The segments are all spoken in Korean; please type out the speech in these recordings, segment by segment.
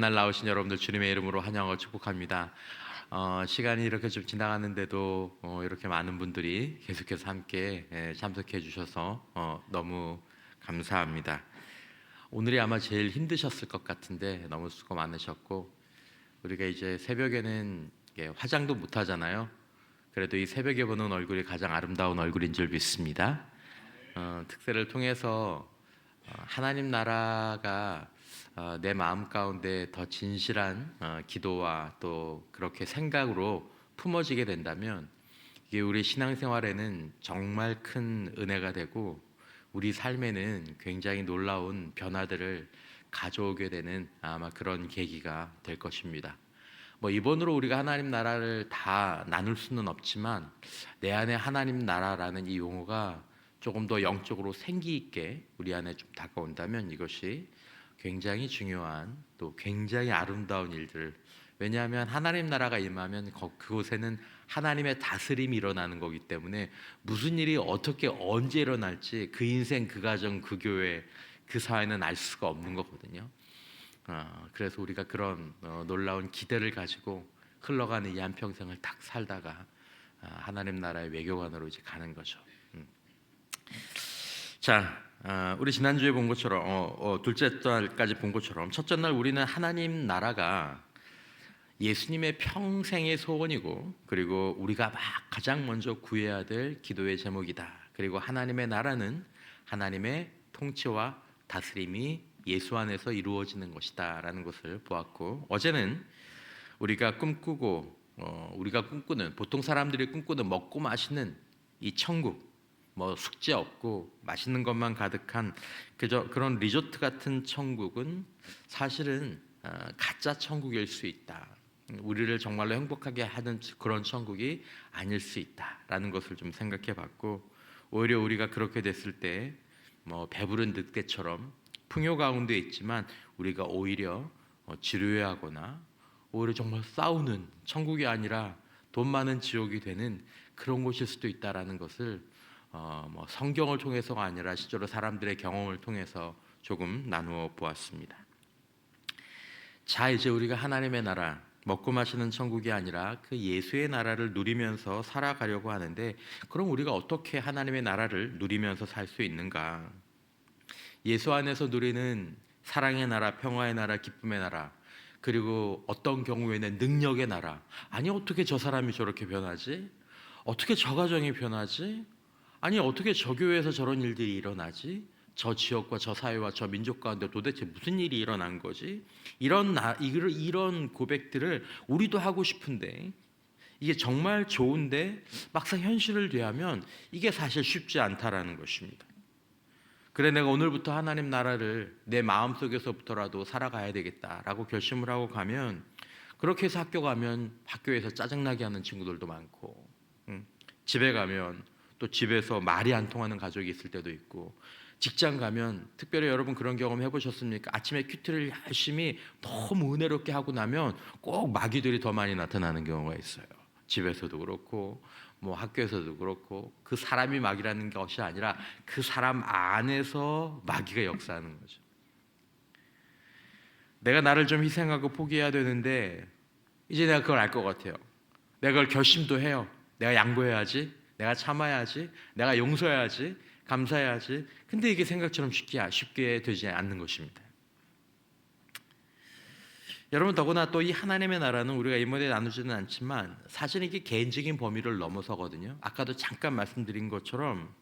날 나오신 여러분들 주님의 이름으로 환영하고 축복합니다. 시간이 이렇게 좀 지나갔는데도 이렇게 많은 분들이 계속해서 함께 참석해 주셔서 너무 감사합니다. 오늘이 아마 제일 힘드셨을 것 같은데 너무 수고 많으셨고, 우리가 이제 새벽에는 화장도 못 하잖아요. 그래도 이 새벽에 보는 얼굴이 가장 아름다운 얼굴인 줄 믿습니다. 특세를 통해서 하나님 나라가 내 마음 가운데 더 진실한 기도와 또 그렇게 생각으로 품어지게 된다면 이게 우리 신앙생활에는 정말 큰 은혜가 되고 우리 삶에는 굉장히 놀라운 변화들을 가져오게 되는 아마 그런 계기가 될 것입니다. 뭐 이번으로 우리가 하나님 나라를 다 나눌 수는 없지만 내 안에 하나님 나라라는 이 용어가 조금 더 영적으로 생기 있게 우리 안에 좀 다가온다면 이것이 굉장히 중요한 또 굉장히 아름다운 일들, 왜냐하면 하나님 나라가 임하면 그곳에는 하나님의 다스림이 일어나는 거기 때문에 무슨 일이 어떻게 언제 일어날지 그 인생 그 가정 그 교회 그 사회는 알 수가 없는 거거든요. 그래서 우리가 그런 놀라운 기대를 가지고 흘러가는 이 한평생을 딱 살다가 하나님 나라의 외교관으로 이제 가는 거죠. 자, 우리 지난주에 본 것처럼 둘째 날까지 본 것처럼 첫째 날 우리는 하나님 나라가 예수님의 평생의 소원이고, 그리고 우리가 막 가장 먼저 구해야 될 기도의 제목이다. 그리고 하나님의 나라는 하나님의 통치와 다스림이 예수 안에서 이루어지는 것이다 라는 것을 보았고, 어제는 우리가 꿈꾸는, 보통 사람들이 꿈꾸는 먹고 마시는 이 천국, 뭐 숙제 없고 맛있는 것만 가득한 그저 그런 리조트 같은 천국은 사실은 가짜 천국일 수 있다. 우리를 정말로 행복하게 하는 그런 천국이 아닐 수 있다라는 것을 좀 생각해 봤고, 오히려 우리가 그렇게 됐을 때 뭐 배부른 늑대처럼 풍요 가운데 있지만 우리가 오히려 지루해하거나 오히려 정말 싸우는 천국이 아니라 돈 많은 지옥이 되는 그런 곳일 수도 있다라는 것을 뭐 성경을 통해서가 아니라 실제로 사람들의 경험을 통해서 조금 나누어 보았습니다. 자, 이제 우리가 하나님의 나라, 먹고 마시는 천국이 아니라 그 예수의 나라를 누리면서 살아가려고 하는데, 그럼 우리가 어떻게 하나님의 나라를 누리면서 살 수 있는가? 예수 안에서 누리는 사랑의 나라, 평화의 나라, 기쁨의 나라, 그리고 어떤 경우에는 능력의 나라. 아니, 어떻게 저 사람이 저렇게 변하지? 어떻게 저 가정이 변하지? 아니, 어떻게 저 교회에서 저런 일들이 일어나지? 저 지역과 저 사회와 저 민족 가운데 도대체 무슨 일이 일어난 거지? 이런 고백들을 우리도 하고 싶은데, 이게 정말 좋은데 막상 현실을 대하면 이게 사실 쉽지 않다라는 것입니다. 그래, 내가 오늘부터 하나님 나라를 내 마음속에서부터라도 살아가야 되겠다라고 결심을 하고 가면, 그렇게 해서 학교 가면 학교에서 짜증나게 하는 친구들도 많고, 집에 가면 또 집에서 말이 안 통하는 가족이 있을 때도 있고, 직장 가면 특별히 여러분 그런 경험 해보셨습니까? 아침에 큐티를 열심히 너무 은혜롭게 하고 나면 꼭 마귀들이 더 많이 나타나는 경우가 있어요. 집에서도 그렇고 뭐 학교에서도 그렇고, 그 사람이 마귀라는 것이 아니라 그 사람 안에서 마귀가 역사하는 거죠. 내가 나를 좀 희생하고 포기해야 되는데 이제 내가 그걸 알 것 같아요. 내가 그걸 결심도 해요. 내가 양보해야지, 내가 참아야지, 내가 용서해야지, 감사해야지. 근데 이게 생각처럼 쉽게 되지 않는 것입니다. 여러분, 더구나 또 이 하나님의 나라는 우리가 이번에 나누지는 않지만 사실 이게 개인적인 범위를 넘어서거든요. 아까도 잠깐 말씀드린 것처럼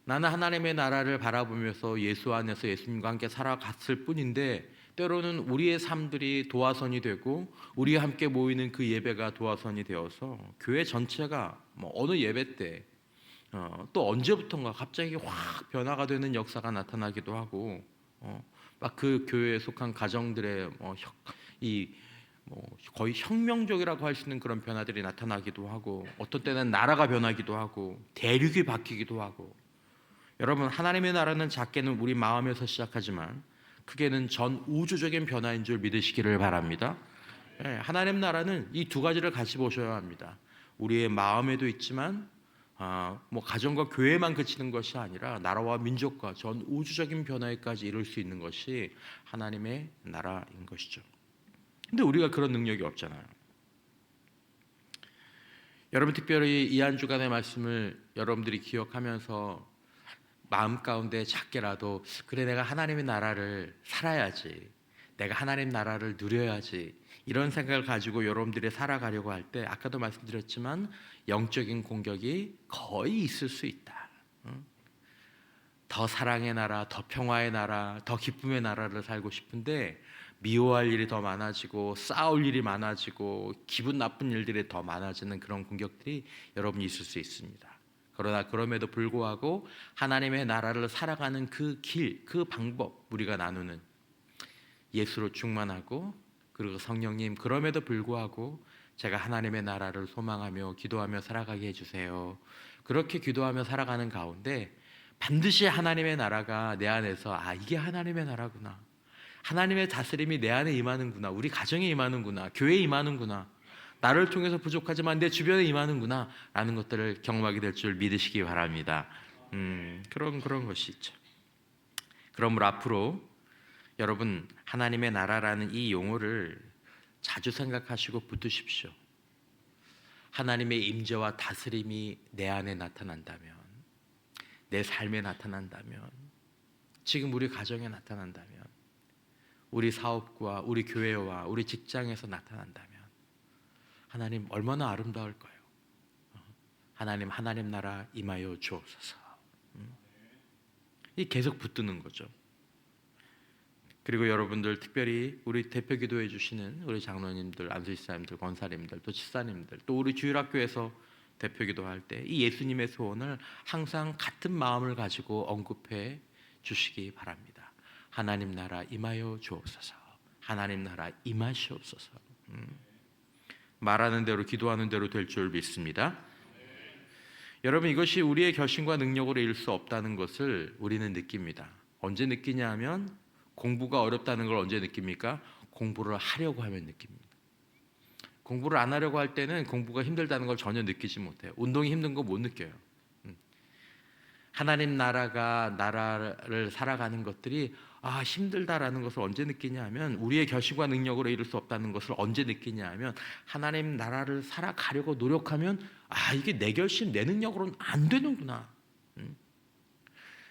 나는 하나님의 나라를 바라보면서 예수 안에서 예수님과 함께 살아갔을 뿐인데, 때로는 우리의 삶들이 도화선이 되고 우리와 함께 모이는 그 예배가 도화선이 되어서 교회 전체가 뭐 어느 예배 때 또 언제부턴가 갑자기 확 변화가 되는 역사가 나타나기도 하고, 막 그 교회에 속한 가정들의 거의 혁명적이라고 할 수 있는 그런 변화들이 나타나기도 하고, 어떤 때는 나라가 변하기도 하고 대륙이 바뀌기도 하고. 여러분, 하나님의 나라는 작게는 우리 마음에서 시작하지만 크게는 전 우주적인 변화인 줄 믿으시기를 바랍니다. 하나님 나라는 이 두 가지를 같이 보셔야 합니다. 우리의 마음에도 있지만 뭐 가정과 교회만 그치는 것이 아니라 나라와 민족과 전 우주적인 변화에까지 이룰 수 있는 것이 하나님의 나라인 것이죠. 근데 우리가 그런 능력이 없잖아요. 여러분, 특별히 이 한 주간의 말씀을 여러분들이 기억하면서 마음 가운데 작게라도 그래, 내가 하나님의 나라를 살아야지, 내가 하나님 나라를 누려야지, 이런 생각을 가지고 여러분들이 살아가려고 할 때 아까도 말씀드렸지만 영적인 공격이 거의 있을 수 있다. 더 사랑의 나라, 더 평화의 나라, 더 기쁨의 나라를 살고 싶은데 미워할 일이 더 많아지고 싸울 일이 많아지고 기분 나쁜 일들이 더 많아지는 그런 공격들이 여러분이 있을 수 있습니다. 그러나 그럼에도 불구하고 하나님의 나라를 살아가는 그 길, 그 방법, 우리가 나누는 예수로 충만하고, 그리고 성령님, 그럼에도 불구하고 제가 하나님의 나라를 소망하며 기도하며 살아가게 해주세요. 그렇게 기도하며 살아가는 가운데 반드시 하나님의 나라가 내 안에서 이게 하나님의 나라구나, 하나님의 다스림이 내 안에 임하는구나, 우리 가정에 임하는구나, 교회에 임하는구나, 나를 통해서 부족하지만 내 주변에 임하는구나 라는 것들을 경험하게 될 줄 믿으시기 바랍니다. 그런 것이 있죠. 그러므로 앞으로 여러분, 하나님의 나라라는 이 용어를 자주 생각하시고 붙드십시오. 하나님의 임재와 다스림이 내 안에 나타난다면, 내 삶에 나타난다면, 지금 우리 가정에 나타난다면, 우리 사업과 우리 교회와 우리 직장에서 나타난다면 하나님 얼마나 아름다울까요? 하나님 나라 임하여 주옵소서. 이 계속 붙드는 거죠. 그리고 여러분들, 특별히 우리 대표 기도해 주시는 우리 장로님들, 안수집사님들, 권사님들, 또 집사님들, 또 우리 주일학교에서 대표 기도할 때 이 예수님의 소원을 항상 같은 마음을 가지고 언급해 주시기 바랍니다. 하나님 나라 임하여 주옵소서. 하나님 나라 임하시옵소서. 말하는 대로, 기도하는 대로 될 줄 믿습니다. 여러분, 이것이 우리의 결심과 능력으로 이룰 수 없다는 것을 우리는 느낍니다. 언제 느끼냐 하면, 공부가 어렵다는 걸 언제 느낍니까? 공부를 하려고 하면 느낍니다. 공부를 안 하려고 할 때는 공부가 힘들다는 걸 전혀 느끼지 못해요. 운동이 힘든 거 못 느껴요. 하나님 나라를 살아가는 것들이 힘들다라는 것을 언제 느끼냐 하면, 우리의 결심과 능력으로 이룰 수 없다는 것을 언제 느끼냐 하면, 하나님 나라를 살아가려고 노력하면 이게 내 결심, 내 능력으로는 안 되는구나.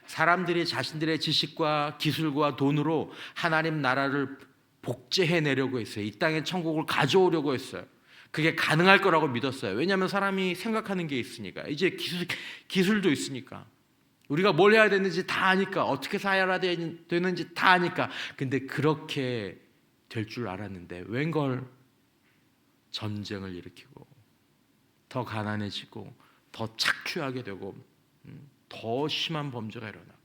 사람들이 자신들의 지식과 기술과 돈으로 하나님 나라를 복제해내려고 했어요. 이 땅에 천국을 가져오려고 했어요. 그게 가능할 거라고 믿었어요. 왜냐하면 사람이 생각하는 게 있으니까, 이제 기술도 있으니까, 우리가 뭘 해야 되는지 다 아니까, 어떻게 살아야 되는지 다 아니까. 근데 그렇게 될 줄 알았는데 웬걸 전쟁을 일으키고 더 가난해지고 더 착취하게 되고 더 심한 범죄가 일어나고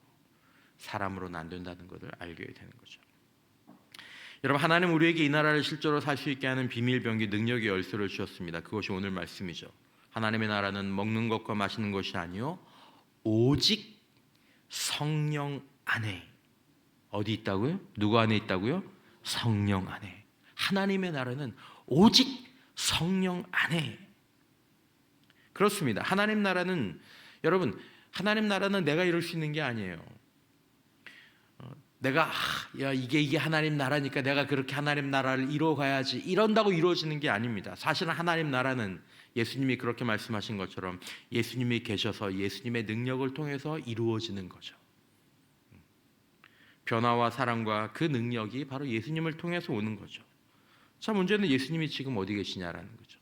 사람으로는 안 된다는 것을 알게 되는 거죠. 여러분, 하나님 우리에게 이 나라를 실제로 살 수 있게 하는 비밀 병기, 능력의 열쇠를 주셨습니다. 그것이 오늘 말씀이죠. 하나님의 나라는 먹는 것과 마시는 것이 아니요 오직 성령 안에. 어디 있다고요? 누구 안에 있다고요? 성령 안에. 하나님의 나라는 오직 성령 안에. 그렇습니다. 하나님 나라는, 여러분, 하나님 나라는 내가 이룰 수 있는 게 아니에요. 내가 이게 하나님 나라니까 내가 그렇게 하나님 나라를 이루어가야지, 이런다고 이루어지는 게 아닙니다. 사실은 하나님 나라는 예수님이 그렇게 말씀하신 것처럼 예수님이 계셔서 예수님의 능력을 통해서 이루어지는 거죠. 변화와 사랑과 그 능력이 바로 예수님을 통해서 오는 거죠. 자, 문제는 예수님이 지금 어디 계시냐라는 거죠.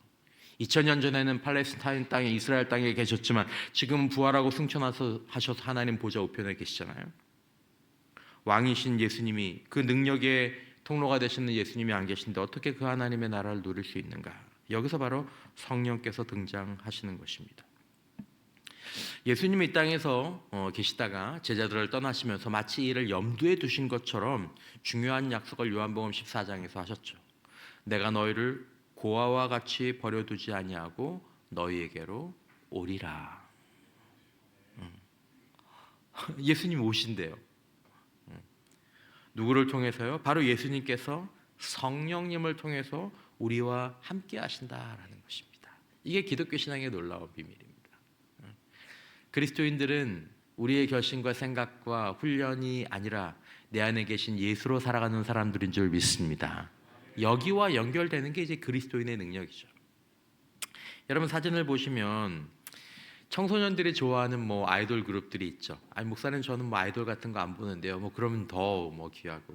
2000년 전에는 팔레스타인 땅에, 이스라엘 땅에 계셨지만 지금 부활하고 승천하셔서 하나님 보좌 우편에 계시잖아요. 왕이신 예수님이, 그 능력의 통로가 되시는 예수님이 안 계신데 어떻게 그 하나님의 나라를 누릴 수 있는가? 여기서 바로 성령께서 등장하시는 것입니다. 예수님이 이 땅에서 계시다가 제자들을 떠나시면서 마치 이를 염두에 두신 것처럼 중요한 약속을 요한복음 14장에서 하셨죠. 내가 너희를 고아와 같이 버려두지 아니하고 너희에게로 오리라. 예수님 오신대요. 누구를 통해서요? 바로 예수님께서 성령님을 통해서 우리와 함께 하신다라는 것입니다. 이게 기독교 신앙의 놀라운 비밀입니다. 그리스도인들은 우리의 결심과 생각과 훈련이 아니라 내 안에 계신 예수로 살아가는 사람들인 줄 믿습니다. 여기와 연결되는 게 이제 그리스도인의 능력이죠. 여러분 사진을 보시면 청소년들이 좋아하는 뭐 아이돌 그룹들이 있죠. 아니 목사님 저는 뭐 아이돌 같은 거 안 보는데요. 뭐 그러면 더 뭐 귀하고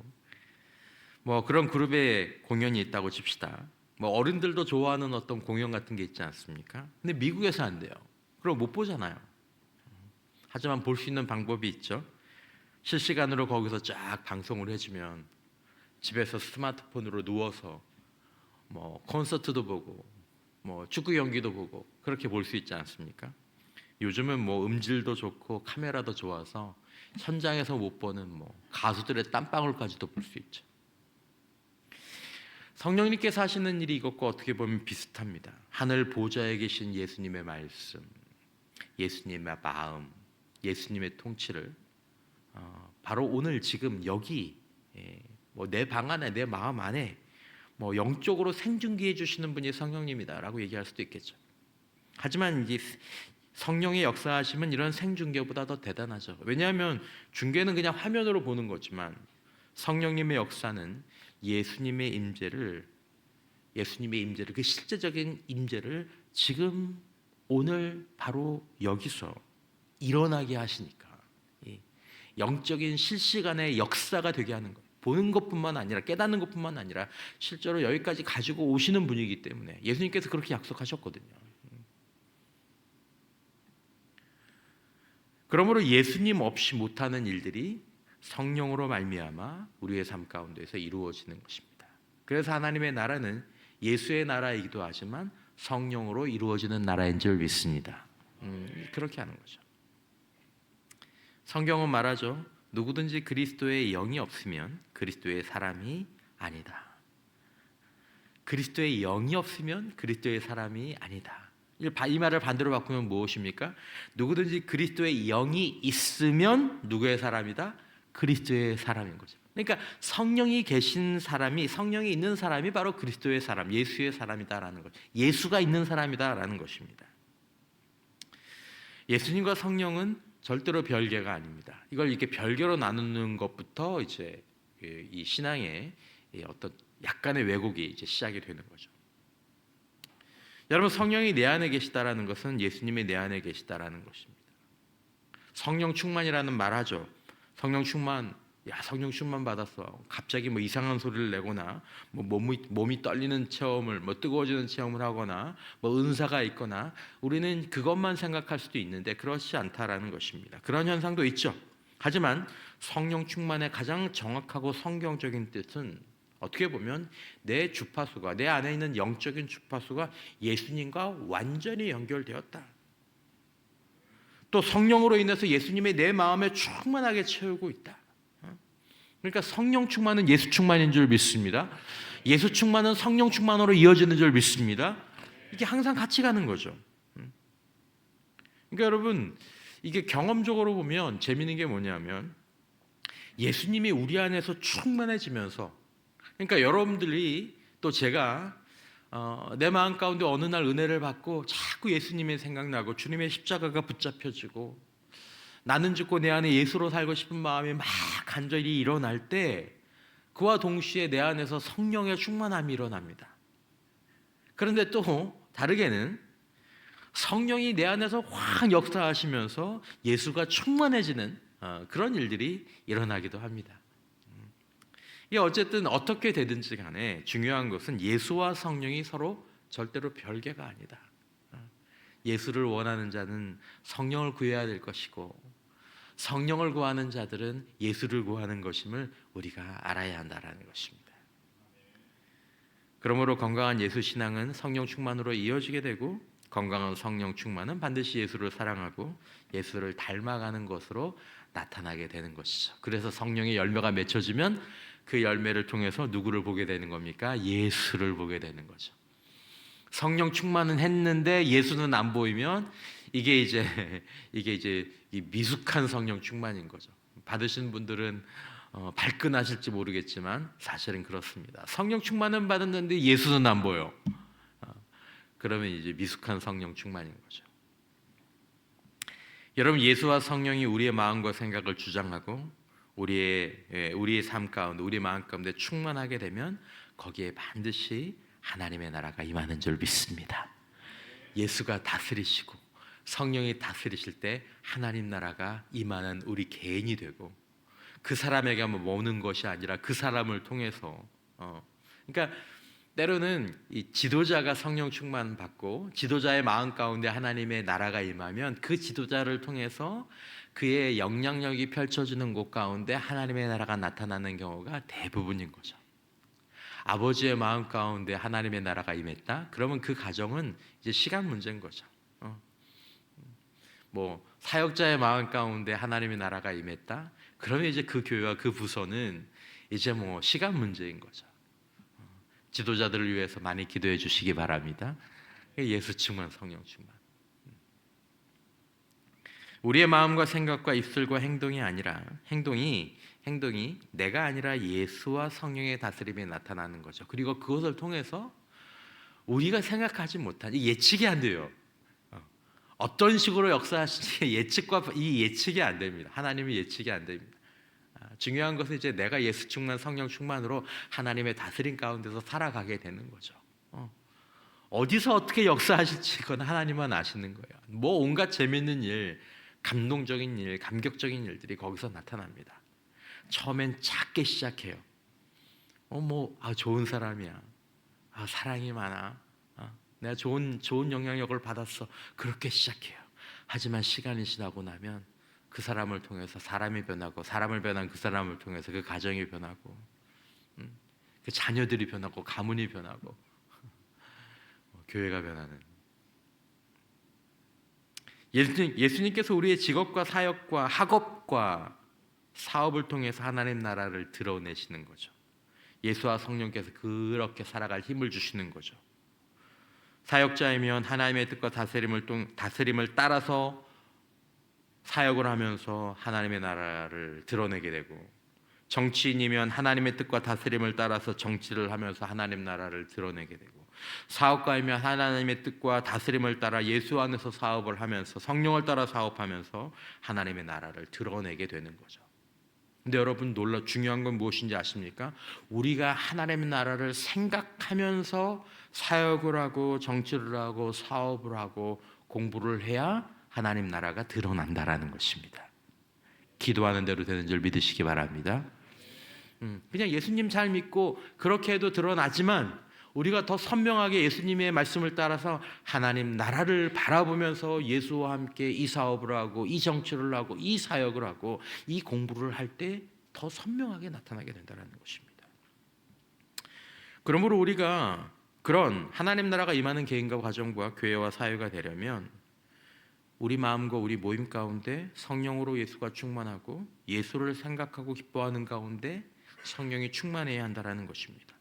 뭐 그런 그룹의 공연이 있다고 칩시다. 뭐 어른들도 좋아하는 어떤 공연 같은 게 있지 않습니까? 근데 미국에서 안 돼요. 그럼 못 보잖아요. 하지만 볼 수 있는 방법이 있죠. 실시간으로 거기서 쫙 방송을 해주면 집에서 스마트폰으로 누워서 뭐 콘서트도 보고 뭐 축구 경기도 보고 그렇게 볼 수 있지 않습니까? 요즘은 뭐 음질도 좋고 카메라도 좋아서 현장에서 못 보는 뭐 가수들의 땀방울까지도 볼 수 있죠. 성령님께서 하시는 일이 이것과 어떻게 보면 비슷합니다. 하늘 보좌에 계신 예수님의 말씀, 예수님의 마음, 예수님의 통치를 바로 오늘 지금 여기 뭐 내 방 안에 내 마음 안에 뭐 영적으로 생중계해 주시는 분이 성령님이다라고 얘기할 수도 있겠죠. 하지만 이제 성령의 역사하심은 이런 생중계보다 더 대단하죠. 왜냐하면 중계는 그냥 화면으로 보는 거지만 성령님의 역사는 예수님의 임재를 그 실제적인 임재를 지금 오늘 바로 여기서 일어나게 하시니까 영적인 실시간의 역사가 되게 하는 거예요. 보는 것뿐만 아니라 깨닫는 것뿐만 아니라 실제로 여기까지 가지고 오시는 분이기 때문에 예수님께서 그렇게 약속하셨거든요. 그러므로 예수님 없이 못하는 일들이 성령으로 말미암아 우리의 삶 가운데서 이루어지는 것입니다. 그래서 하나님의 나라는 예수의 나라이기도 하지만 성령으로 이루어지는 나라인 줄 믿습니다. 그렇게 하는 거죠. 성경은 말하죠. 누구든지 그리스도의 영이 없으면 그리스도의 사람이 아니다. 그리스도의 영이 없으면 그리스도의 사람이 아니다. 이 말을 반대로 바꾸면 무엇입니까? 누구든지 그리스도의 영이 있으면 누구의 사람이다? 그리스도의 사람인 거죠. 그러니까 성령이 계신 사람이, 성령이 있는 사람이 바로 그리스도의 사람, 예수의 사람이다라는 것. 예수가 있는 사람이다라는 것입니다. 예수님과 성령은 절대로 별개가 아닙니다. 이걸 이렇게 별개로 나누는 것부터 이제 이 신앙의 어떤 약간의 왜곡이 이제 시작이 되는 거죠. 여러분 성령이 내 안에 계시다라는 것은 예수님이 내 안에 계시다라는 것입니다. 성령 충만이라는 말하죠. 성령 충만 받았어. 갑자기 뭐 이상한 소리를 내거나 뭐 몸이 떨리는 체험을 뭐 뜨거워지는 체험을 하거나 뭐 은사가 있거나 우리는 그것만 생각할 수도 있는데 그렇지 않다라는 것입니다. 그런 현상도 있죠. 하지만 성령 충만의 가장 정확하고 성경적인 뜻은 어떻게 보면 내 주파수가 내 안에 있는 영적인 주파수가 예수님과 완전히 연결되었다. 또 성령으로 인해서 예수님이 내 마음에 충만하게 채우고 있다. 그러니까 성령 충만은 예수 충만인 줄 믿습니다. 예수 충만은 성령 충만으로 이어지는 줄 믿습니다. 이게 항상 같이 가는 거죠. 그러니까 여러분 이게 경험적으로 보면 재미있는 게 뭐냐면 예수님이 우리 안에서 충만해지면서 그러니까 여러분들이 또 제가 내 마음 가운데 어느 날 은혜를 받고 자꾸 예수님의 생각나고 주님의 십자가가 붙잡혀지고 나는 죽고 내 안에 예수로 살고 싶은 마음이 막 간절히 일어날 때 그와 동시에 내 안에서 성령의 충만함이 일어납니다. 그런데 또 다르게는 성령이 내 안에서 확 역사하시면서 예수가 충만해지는 그런 일들이 일어나기도 합니다. 이게 어쨌든 어떻게 되든지 간에 중요한 것은 예수와 성령이 서로 절대로 별개가 아니다. 예수를 원하는 자는 성령을 구해야 될 것이고 성령을 구하는 자들은 예수를 구하는 것임을 우리가 알아야 한다는 것입니다. 그러므로 건강한 예수 신앙은 성령 충만으로 이어지게 되고 건강한 성령 충만은 반드시 예수를 사랑하고 예수를 닮아가는 것으로 나타나게 되는 것이죠. 그래서 성령의 열매가 맺혀지면 그 열매를 통해서 누구를 보게 되는 겁니까? 예수를 보게 되는 거죠. 성령 충만은 했는데 예수는 안 보이면 이게 이제 이 미숙한 성령 충만인 거죠. 받으신 분들은 발끈하실지 모르겠지만 사실은 그렇습니다. 성령 충만은 받았는데 예수는 안 보여. 그러면 이제 미숙한 성령 충만인 거죠. 여러분, 예수와 성령이 우리의 마음과 생각을 주장하고 우리의 삶 가운데, 우리의 마음 가운데 충만하게 되면 거기에 반드시 하나님의 나라가 임하는 줄 믿습니다. 예수가 다스리시고 성령이 다스리실 때 하나님 나라가 임하는 우리 개인이 되고, 그 사람에게만 머무는 것이 아니라 그 사람을 통해서 그러니까 때로는 이 지도자가 성령 충만 받고 지도자의 마음 가운데 하나님의 나라가 임하면 그 지도자를 통해서 그의 영향력이 펼쳐지는 곳 가운데 하나님의 나라가 나타나는 경우가 대부분인 거죠. 아버지의 마음 가운데 하나님의 나라가 임했다? 그러면 그 가정은 이제 시간 문제인 거죠. 뭐 사역자의 마음 가운데 하나님의 나라가 임했다? 그러면 이제 그 교회와 그 부서는 이제 뭐 시간 문제인 거죠. 지도자들을 위해서 많이 기도해 주시기 바랍니다. 예수 충만, 성령 충만. 우리의 마음과 생각과 입술과 행동이 아니라 행동이 내가 아니라 예수와 성령의 다스림에 나타나는 거죠. 그리고 그것을 통해서 우리가 생각하지 못한, 예측이 안 돼요. 어떤 식으로 역사하실지 예측이 안 됩니다. 하나님이 예측이 안 됩니다. 중요한 것은 이제 내가 예수 충만, 성령 충만으로 하나님의 다스림 가운데서 살아가게 되는 거죠. 어디서 어떻게 역사하실지 그건 하나님만 아시는 거예요. 뭐 온갖 재밌는 일, 감동적인 일, 감격적인 일들이 거기서 나타납니다. 처음엔 작게 시작해요. 좋은 사람이야. 사랑이 많아. 내가 좋은 영향력을 받았어. 그렇게 시작해요. 하지만 시간이 지나고 나면 그 사람을 통해서 사람이 변하고, 사람을 변한 그 사람을 통해서 그 가정이 변하고, 그 자녀들이 변하고, 가문이 변하고, 교회가 변하는. 예수님께서 우리의 직업과 사역과 학업과 사업을 통해서 하나님 나라를 드러내시는 거죠. 예수와 성령께서 그렇게 살아갈 힘을 주시는 거죠. 사역자이면 하나님의 뜻과 다스림을 따라서 사역을 하면서 하나님의 나라를 드러내게 되고, 정치인이면 하나님의 뜻과 다스림을 따라서 정치를 하면서 하나님 나라를 드러내게 되고, 사업가이면 하나님의 뜻과 다스림을 따라 예수 안에서 사업을 하면서 성령을 따라 사업하면서 하나님의 나라를 드러내게 되는 거죠. 근데 여러분, 중요한 건 무엇인지 아십니까? 우리가 하나님의 나라를 생각하면서 사역을 하고 정치를 하고 사업을 하고 공부를 해야 하나님 나라가 드러난다라는 것입니다. 기도하는 대로 되는 줄 믿으시기 바랍니다. 그냥 예수님 잘 믿고 그렇게 해도 드러나지만, 우리가 더 선명하게 예수님의 말씀을 따라서 하나님 나라를 바라보면서 예수와 함께 이 사업을 하고 이 정치를 하고 이 사역을 하고 이 공부를 할 때 더 선명하게 나타나게 된다는 것입니다. 그러므로 우리가 그런 하나님 나라가 임하는 개인과 가정과 교회와 사회가 되려면 우리 마음과 우리 모임 가운데 성령으로 예수가 충만하고 예수를 생각하고 기뻐하는 가운데 성령이 충만해야 한다는 것입니다.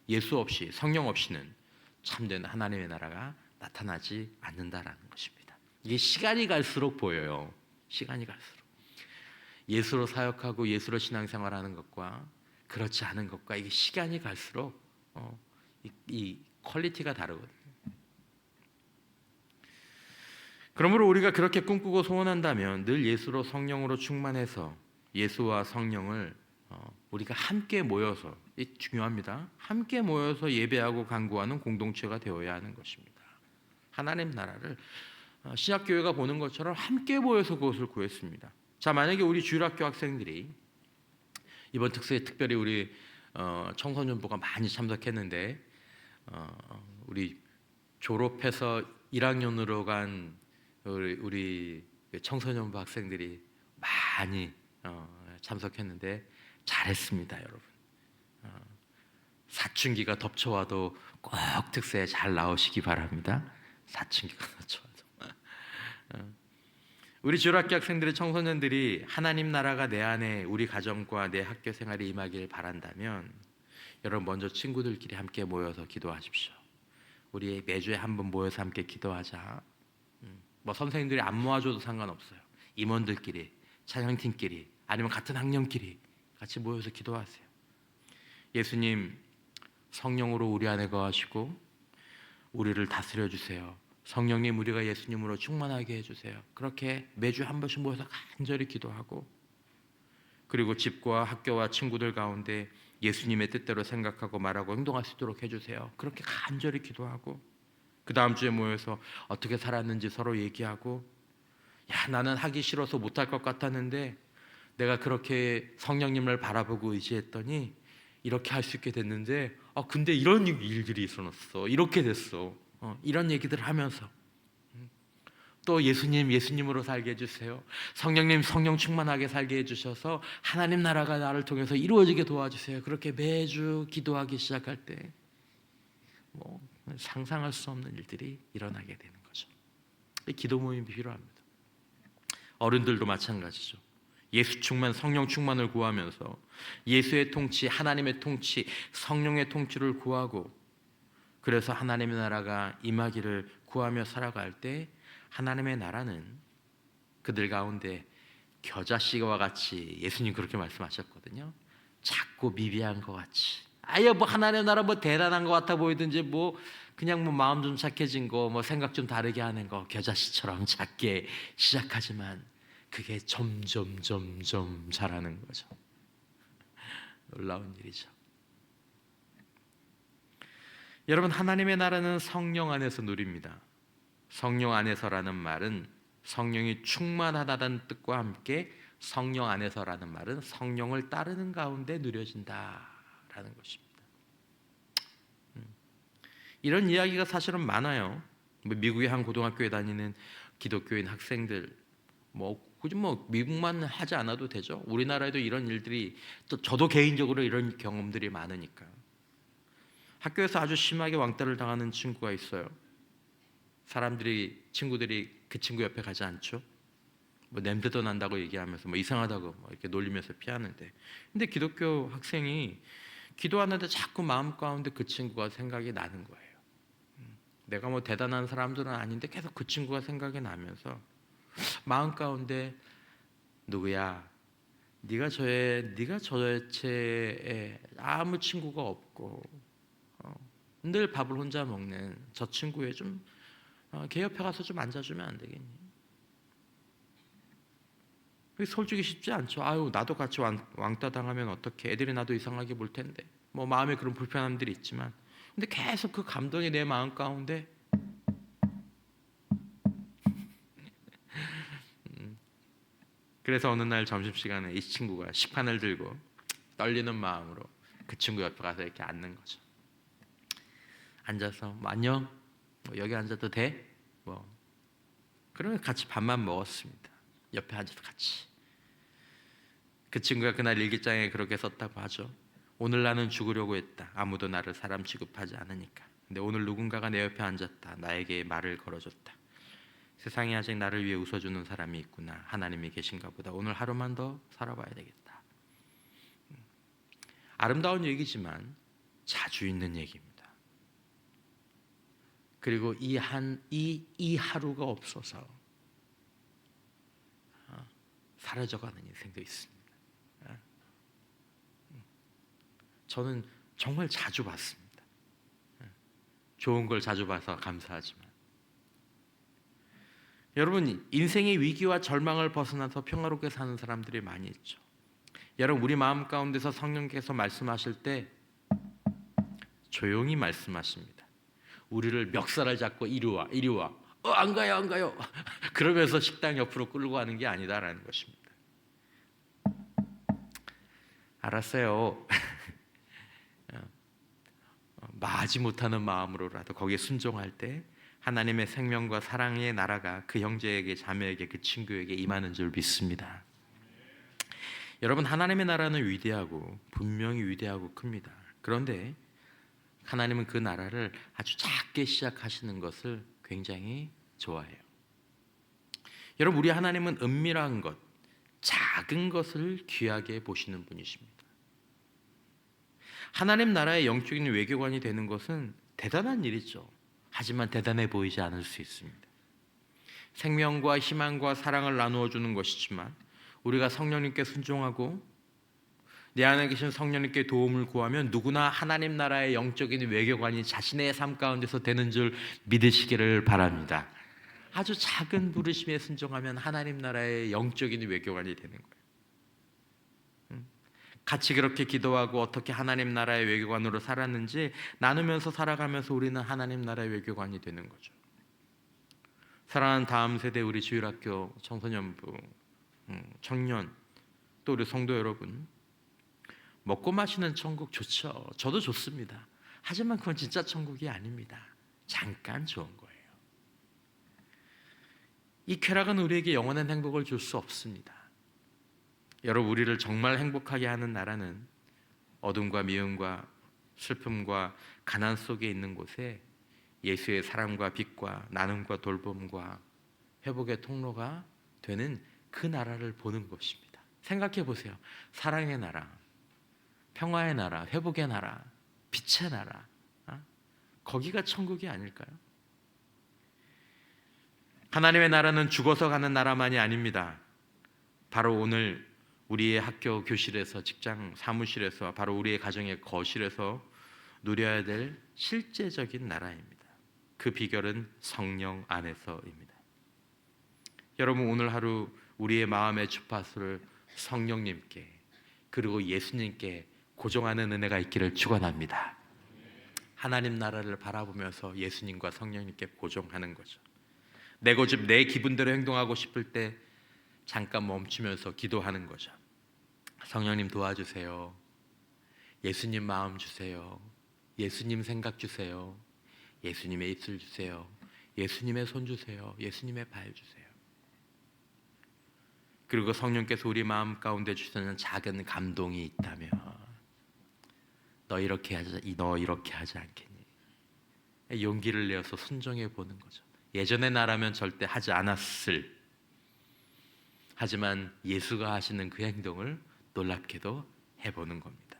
예수 없이, 성령 없이는 참된 하나님의 나라가 나타나지 않는다라는 것입니다. 이게 시간이 갈수록 보여요. 시간이 갈수록 예수로 사역하고 예수로 신앙생활하는 것과 그렇지 않은 것과 이게 시간이 갈수록 이 퀄리티가 다르거든요. 그러므로 우리가 그렇게 꿈꾸고 소원한다면 늘 예수로 성령으로 충만해서 예수와 성령을 우리가 함께 모여서, 이 중요합니다. 함께 모여서 예배하고 간구하는 공동체가 되어야 하는 것입니다. 하나님 나라를 신약교회가 보는 것처럼 함께 모여서 그것을 구했습니다. 자, 만약에 우리 주일학교 학생들이 이번 특수에 특별히 우리 청소년부가 많이 참석했는데, 우리 졸업해서 1학년으로 간 우리 청소년부 학생들이 많이 참석했는데 잘했습니다, 여러분. 사춘기가 덮쳐와도 꼭 특세에 잘 나오시기 바랍니다. 사춘기가 덮쳐와도. 우리 주일학교 학생들의 청소년들이 하나님 나라가 내 안에 우리 가정과 내 학교 생활에 임하길 바란다면 여러분, 먼저 친구들끼리 함께 모여서 기도하십시오. 우리 매주에 한 번 모여서 함께 기도하자. 뭐 선생님들이 안 모아줘도 상관없어요. 임원들끼리, 찬양팀끼리, 아니면 같은 학년끼리 같이 모여서 기도하세요. 예수님, 성령으로 우리 안에 거하시고 우리를 다스려 주세요. 성령님 우리가 예수님으로 충만하게 해주세요. 그렇게 매주 한 번씩 모여서 간절히 기도하고, 그리고 집과 학교와 친구들 가운데 예수님의 뜻대로 생각하고 말하고 행동할 수 있도록 해주세요. 그렇게 간절히 기도하고, 그 다음 주에 모여서 어떻게 살았는지 서로 얘기하고, 야, 나는 하기 싫어서 못할 것 같았는데 내가 그렇게 성령님을 바라보고 의지했더니 이렇게 할 수 있게 됐는데, 근데 이런 일들이 있었어, 이렇게 됐어, 이런 얘기들을 하면서 또 예수님으로 살게 해주세요. 성령님 성령 충만하게 살게 해주셔서 하나님 나라가 나를 통해서 이루어지게 도와주세요. 그렇게 매주 기도하기 시작할 때 상상할 수 없는 일들이 일어나게 되는 거죠. 기도 모임이 필요합니다. 어른들도 마찬가지죠. 예수 충만, 성령 충만을 구하면서 예수의 통치, 하나님의 통치, 성령의 통치를 구하고, 그래서 하나님의 나라가 임하기를 구하며 살아갈 때 하나님의 나라는 그들 가운데 겨자씨와 같이, 예수님 그렇게 말씀하셨거든요. 작고 미비한 것 같이, 아예 하나님의 나라 대단한 것 같아 보이든지 그냥 마음 좀 착해진 거, 생각 좀 다르게 하는 거, 겨자씨처럼 작게 시작하지만 그게 점점 자라는 거죠. 놀라운 일이죠. 여러분, 하나님의 나라는 성령 안에서 누립니다. 성령 안에서라는 말은 성령이 충만하다는 뜻과 함께, 성령 안에서라는 말은 성령을 따르는 가운데 누려진다라는 것입니다. 이런 이야기가 사실은 많아요. 미국의 한 고등학교에 다니는 기독교인 학생들, 굳이 미국만 하지 않아도 되죠. 우리나라에도 이런 일들이, 또 저도 개인적으로 이런 경험들이 많으니까. 학교에서 아주 심하게 왕따를 당하는 친구가 있어요. 친구들이 그 친구 옆에 가지 않죠. 냄새도 난다고 얘기하면서 이상하다고 이렇게 놀리면서 피하는데, 근데 기독교 학생이 기도하는데 자꾸 마음 가운데 그 친구가 생각이 나는 거예요. 내가 대단한 사람들은 아닌데 계속 그 친구가 생각이 나면서 마음 가운데, 누구야, 네가 저 채에 아무 친구가 없고 늘 밥을 혼자 먹는 저 친구에 좀 걔 옆에 가서 좀 앉아주면 안 되겠니? 솔직히 쉽지 않죠. 아유, 나도 같이 왕따 당하면 어떡해, 애들이 나도 이상하게 볼 텐데, 마음에 그런 불편함들이 있지만, 근데 계속 그 감동이 내 마음 가운데, 그래서 어느 날 점심시간에 이 친구가 식판을 들고 떨리는 마음으로 그 친구 옆에 가서 이렇게 앉는 거죠. 앉아서 안녕, 여기 앉아도 돼? 그러면 같이 밥만 먹었습니다. 옆에 앉아서 같이. 그 친구가 그날 일기장에 그렇게 썼다고 하죠. 오늘 나는 죽으려고 했다. 아무도 나를 사람 취급하지 않으니까. 근데 오늘 누군가가 내 옆에 앉았다. 나에게 말을 걸어줬다. 세상에 아직 나를 위해 웃어주는 사람이 있구나. 하나님이 계신가 보다. 오늘 하루만 더 살아봐야 되겠다. 아름다운 얘기지만 자주 있는 얘기입니다. 그리고 이 하루가 없어서 사라져가는 인생도 있습니다. 저는 정말 자주 봤습니다. 좋은 걸 자주 봐서 감사하지만, 여러분, 인생의 위기와 절망을 벗어나서 평화롭게 사는 사람들이 많이 있죠. 여러분, 우리 마음 가운데서 성령께서 말씀하실 때 조용히 말씀하십니다. 우리를 멱살을 잡고 이리 와. 안 가요. 그러면서 식당 옆으로 끌고 가는 게 아니다라는 것입니다. 알았어요. 마지 못하는 마음으로라도 거기에 순종할 때 하나님의 생명과 사랑의 나라가 그 형제에게, 자매에게, 그 친구에게 임하는 줄 믿습니다. 여러분, 하나님의 나라는 위대하고 분명히 위대하고 큽니다. 그런데 하나님은 그 나라를 아주 작게 시작하시는 것을 굉장히 좋아해요. 여러분, 우리 하나님은 은밀한 것, 작은 것을 귀하게 보시는 분이십니다. 하나님 나라의 영적인 외교관이 되는 것은 대단한 일이죠. 하지만 대단해 보이지 않을 수 있습니다. 생명과 희망과 사랑을 나누어 주는 것이지만, 우리가 성령님께 순종하고 내 안에 계신 성령님께 도움을 구하면 누구나 하나님 나라의 영적인 외교관이 자신의 삶 가운데서 되는 줄 믿으시기를 바랍니다. 아주 작은 부르심에 순종하면 하나님 나라의 영적인 외교관이 되는 거예요. 같이 그렇게 기도하고 어떻게 하나님 나라의 외교관으로 살았는지 나누면서 살아가면서 우리는 하나님 나라의 외교관이 되는 거죠. 사랑하는 다음 세대 우리 주일학교 청소년부, 청년, 또 우리 성도 여러분, 먹고 마시는 천국 좋죠. 저도 좋습니다. 하지만 그건 진짜 천국이 아닙니다. 잠깐 좋은 거예요. 이 쾌락은 우리에게 영원한 행복을 줄 수 없습니다. 여러분, 우리를 정말 행복하게 하는 나라는 어둠과 미움과 슬픔과 가난 속에 있는 곳에 예수의 사랑과 빛과 나눔과 돌봄과 회복의 통로가 되는 그 나라를 보는 것입니다. 생각해 보세요. 사랑의 나라, 평화의 나라, 회복의 나라, 빛의 나라, 거기가 천국이 아닐까요? 하나님의 나라는 죽어서 가는 나라만이 아닙니다. 바로 오늘 우리의 학교 교실에서, 직장 사무실에서, 바로 우리의 가정의 거실에서 누려야 될 실제적인 나라입니다. 그 비결은 성령 안에서입니다. 여러분, 오늘 하루 우리의 마음의 주파수를 성령님께 그리고 예수님께 고정하는 은혜가 있기를 축원합니다. 하나님 나라를 바라보면서 예수님과 성령님께 고정하는 거죠. 내 고집, 내 기분대로 행동하고 싶을 때 잠깐 멈추면서 기도하는 거죠. 성령님 도와주세요. 예수님 마음 주세요. 예수님 생각 주세요. 예수님의 입술 주세요. 예수님의 손 주세요. 예수님의 발 주세요. 그리고 성령께서 우리 마음 가운데 주시는 작은 감동이 있다면 너 이렇게 하지 않겠니? 용기를 내어서 순종해 보는 거죠. 예전의 나라면 절대 하지 않았을, 하지만 예수가 하시는 그 행동을 놀랍게도 해보는 겁니다.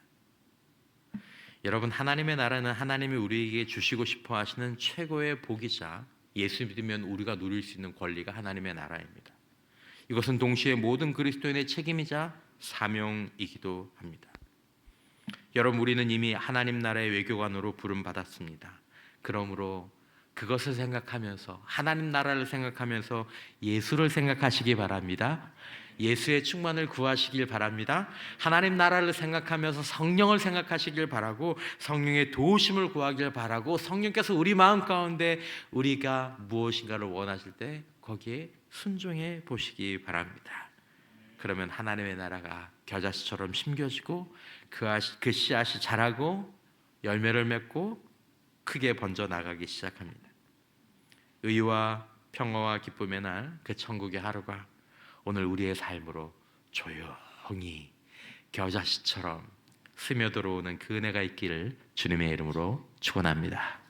여러분, 하나님의 나라는 하나님이 우리에게 주시고 싶어 하시는 최고의 복이자 예수 믿으면 우리가 누릴 수 있는 권리가 하나님의 나라입니다. 이것은 동시에 모든 그리스도인의 책임이자 사명이기도 합니다. 여러분, 우리는 이미 하나님 나라의 외교관으로 부름받았습니다. 그러므로 그것을 생각하면서, 하나님 나라를 생각하면서 예수를 생각하시기 바랍니다. 예수의 충만을 구하시길 바랍니다. 하나님 나라를 생각하면서 성령을 생각하시길 바라고 성령의 도우심을 구하길 바라고 성령께서 우리 마음 가운데 우리가 무엇인가를 원하실 때 거기에 순종해 보시기 바랍니다. 그러면 하나님의 나라가 겨자씨처럼 심겨지고 그 씨앗이 자라고 열매를 맺고 크게 번져 나가기 시작합니다. 의와 평화와 기쁨의 날, 그 천국의 하루가 오늘 우리의 삶으로 조용히 겨자씨처럼 스며들어오는 그 은혜가 있기를 주님의 이름으로 축원합니다.